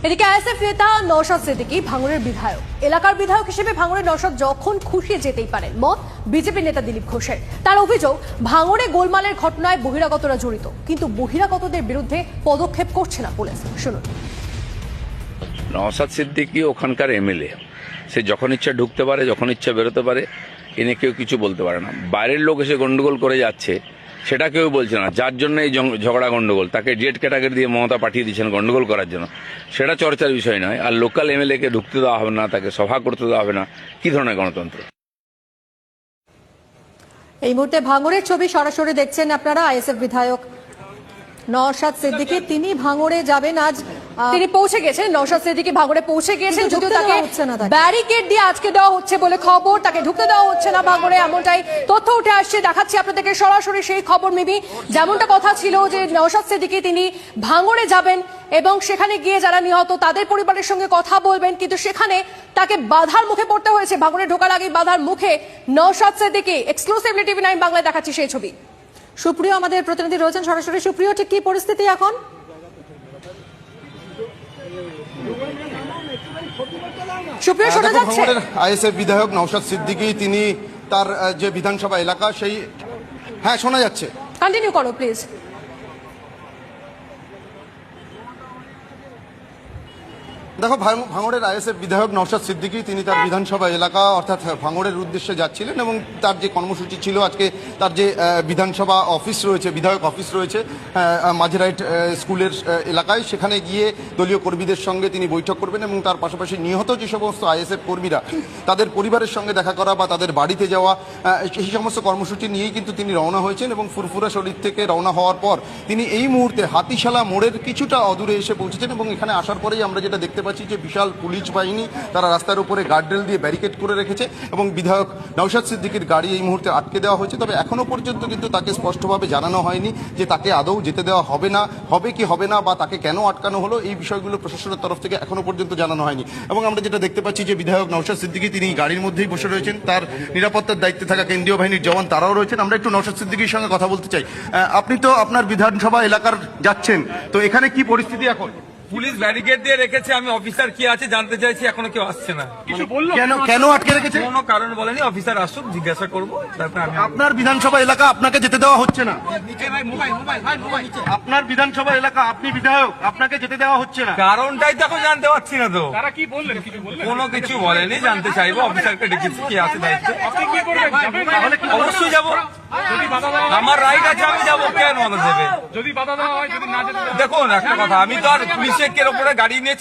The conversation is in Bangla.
এদিকে আইএসএফ নেতা নওশাদ সিদ্দিকী ভাঙড়ের বিধায়ক, এলাকার বিধায়ক হিসেবে ভাঙড়ের নওশাদ যখন খুশি যেতেই পারেন, মত বিজেপি নেতা দিলীপ ঘোষের। তার অভিযোগ, ভাঙড়ে গোলমালের ঘটনায় বহিরাগতরা জড়িত, কিন্তু বহিরাগতদের বিরুদ্ধে পদক্ষেপ করছে না পুলিশ। শুনুন। নওশাদ সিদ্দিকী ওখানকার এমএলএ, সে যখন ইচ্ছা ঢুকতে পারে, যখন ইচ্ছা বেরোতে পারে, এনে কেউ কিছু বলতে পারে না। বাইরের লোক এসে গন্ডগোল করে যাচ্ছে, সেটা কেউ বলছে না। যার জন্য এই ঝগড়া গন্ডগোল, তাকে জেড ক্যাটাগরি দিয়ে মমতা পাঠিয়ে দিচ্ছেন গন্ডগোল করার জন্য, সেটা চর্চার বিষয় নয়। আর লোকাল এমএলএ কে ঢুকতে দেওয়া হবে না, তাকে সভা করতে দেওয়া হবে না, কি ধরনের গণতন্ত্র? এই মুহূর্তে ভাঙড়ের ছবি সরাসরি দেখছেন আপনারা। আইএসএফ বিধায়ক নওশাদ সিদ্দিকী তিনি ভাঙড়ে যাবেন আজ। তিনি পৌঁছে গেছেন, নওশাদ সিদ্দিকী ভাঙড়ে পৌঁছে গিয়েছেন, যদিও তাকে ব্যারিকেড দিয়ে আজকে দেওয়া হচ্ছে বলে খবর, তাকে ঢুকতে দেওয়া হচ্ছে না ভাঙড়ে, এমনটাই তথ্য উঠে আসছে। দেখাচ্ছি আপনাদেরকে সরাসরি সেই খবর। মিমি, যেমনটা কথা ছিল যে নওশাদ সিদ্দিকী তিনি ভাঙড়ে যাবেন এবং সেখানে গিয়ে যারা নিহত তাদের পরিবারের সঙ্গে কথা বলবেন, কিন্তু সেখানে তাকে বাধার মুখে পড়তে হয়েছে। ভাঙড়ে ঢোকার আগে বাধার মুখে নওশাদ সিদ্দিকী। এক্সক্লুসিভলি টিভি9 বাংলায় দেখাচ্ছি সেই ছবি। সুপ্রিয় আমাদের প্রতিনিধি রয়েছেন সরাসরি। সুপ্রিয়, ঠিক কি পরিস্থিতি এখন? সুপ্রিয়, শোনা যাচ্ছে? আইএসএফ বিধায়ক নওশাদ সিদ্দিকী তিনি তার যে বিধানসভা এলাকা, সেই হ্যাঁ শোনা যাচ্ছে, কন্টিনিউ করো প্লিজ। দেখো, ভাঙড়ের আইএসএফ বিধায়ক নওশাদ সিদ্দিকী তিনি তার বিধানসভা এলাকা অর্থাৎ ভাঙড়ের উদ্দেশ্যে যাচ্ছিলেন এবং তার যে কর্মসূচি ছিল আজকে, তার যে বিধানসভা অফিস রয়েছে, বিধায়ক অফিস রয়েছে মাঝেরাইট স্কুলের এলাকায়, সেখানে গিয়ে দলীয় কর্মীদের সঙ্গে তিনি বৈঠক করবেন এবং তার পাশাপাশি নিহত যে সমস্ত আইএসএফ কর্মীরা তাদের পরিবারের সঙ্গে দেখা করা বা তাদের বাড়িতে যাওয়া, সেই সমস্ত কর্মসূচি নিয়েই কিন্তু তিনি রওনা হয়েছেন। এবং ফুরফুরা শরীর থেকে রওনা হওয়ার পর তিনি এই মুহূর্তে হাতিশালা মোড়ের কিছুটা অদূরে এসে পৌঁছেছেন এবং এখানে আসার পরেই আমরা যেটা দেখতে পাচ্ছি যে বিশাল পুলিশ বাহিনী তারা রাস্তার উপরে গার্ডরেল দিয়ে ব্যারিকেড করে রেখেছে এবং বিধায়ক নওশাদ সিদ্দিকীর গাড়ি এই মুহূর্তে আটকে দেওয়া হয়েছে। তবে এখনো পর্যন্ত কিন্তু তাকে স্পষ্টভাবে জানানো হয়নি যে তাকে আদৌ যেতে দেওয়া হবে না, হবে কি হবে না, বা তাকে কেন আটকানো হলো, এই বিষয়গুলো প্রশাসনের তরফ থেকে এখনো পর্যন্ত জানানো হয়নি। এবং আমরা যেটা দেখতে পাচ্ছি যে বিধায়ক নওশাদ সিদ্দিকী তিনি গাড়ির মধ্যেই বসে রয়েছেন, তার নিরাপত্তার দায়িত্বে থাকা কেন্দ্রীয় বাহিনীর জওয়ান তারাও রয়েছেন। আমরা একটু নওশাদ সিদ্দিকীর সঙ্গে কথা বলতে চাই। আপনি তো আপনার বিধানসভা এলাকার যাচ্ছেন, তো এখানে কি পরিস্থিতি এখন? পুলিশ ব্যারিকেড দিয়ে রেখেছে, আমি অফিসার কি আছে জানতে চাইছি, এখনো কেউ আসছে না। কিছু বললো কেন আটকে রেখেছে? কোনো কারণ বলেনি, অফিসার আসুক জিজ্ঞাসা করবো, তারপর আমি। আপনার বিধানসভা এলাকা, আপনাকে যেতে দেওয়া হচ্ছে না? আপনার বিধানসভা এলাকা, আপনি বিধায়ক, আপনাকে যেতে দেওয়া হচ্ছে না, কারণটাই তো এখন জানতে পারছি না। তো তারা কি বললেন? কিছু বললেন? কোনো কিছু বলেনি, জানতে চাইবো, অফিসারকে ডেকেছি, কি আছে দায়িত্বে। আপনি কি করবেন? তাহলে কি অবশ্যই যাবো, যদি বাধা দেওয়া হয়, আমার রাইট আছে, আমি যাবো, কেন বাধা দেবে? যদি বাধা দেওয়া হয়, যদি না যেতে দেওয়া হয়? দেখুন একটা কথা, আমি তো আর পুলিশের ওপরে গাড়ি নিয়ে